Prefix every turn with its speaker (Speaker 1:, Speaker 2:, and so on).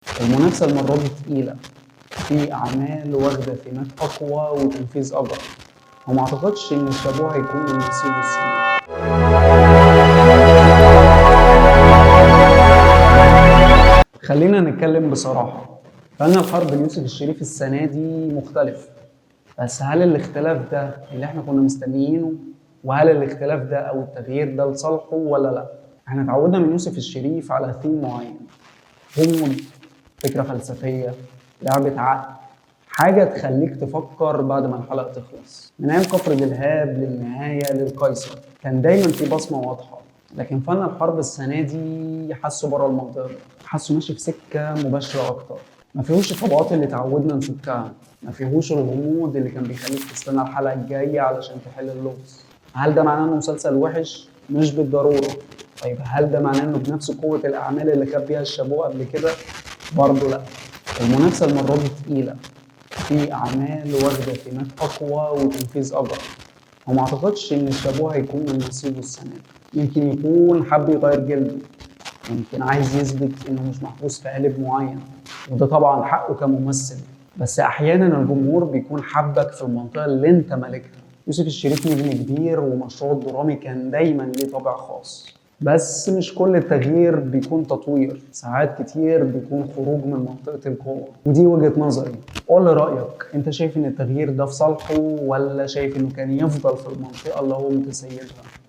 Speaker 1: المنافسة المرة دي تقيلة، في أعمال واخدة ثيمات أقوى وتنفيذ أجرى، وما أعتقدش إن الشابوه هيكون من نصيبه السنة دي. خلينا نتكلم بصراحة، فن الحرب ليوسف الشريف السنة دي مختلف، بس هل الاختلاف ده اللي احنا كنا مستنيينه؟ وهل الاختلاف ده أو التغيير ده لصالحه ولا لأ؟ احنا اتعودنا من يوسف الشريف على ثيم معين، غموض، فكرة فلسفية، لعبة عقل، حاجة تخليك تفكر بعد ما الحلقة تخلص. من أيام كفر دلهاب للنهاية للقيصر كان دايما في بصمة واضحة، لكن فن الحرب السنة دي حاسه بره المنطقة دي، حاسه ماشي في سكة مباشرة أكتر، ما فيهوش الطبقات اللي اتعودنا نفكها، ما فيهوش الغموض اللي كان بيخليك تستنى الحلقة الجاية علشان تحل اللغز. هل ده معناه إنه مسلسل وحش؟ مش بالضرورة. طيب هل ده معناه إنه بنفس قوة الأعمال اللي خد بيها الشابوه قبل كده؟ برضه لأ. المنافسة المرة دي تقيلة، في أعمال واخدة ثيمات أقوى وتنفيذ أجرى، وما أعتقدش إن الشابوه هيكون من نصيبه السنة دي. يمكن يكون حب يغير جلده، يمكن عايز يثبت إنه مش محبوس في قالب معين، وده طبعا حقه كممثل، بس أحيانا الجمهور بيكون حبك في المنطقة اللي أنت مالكها. يوسف الشريف نجم كبير ومشروعه الدرامي كان دايما ليه طابع خاص، بس مش كل التغيير بيكون تطوير، ساعات كتير بيكون خروج من منطقة القوة، ودي وجهة نظري. قول لي رأيك، انت شايف ان التغيير ده في صالحه ولا شايف انه كان يفضل في المنطقة اللي هو متسيدها؟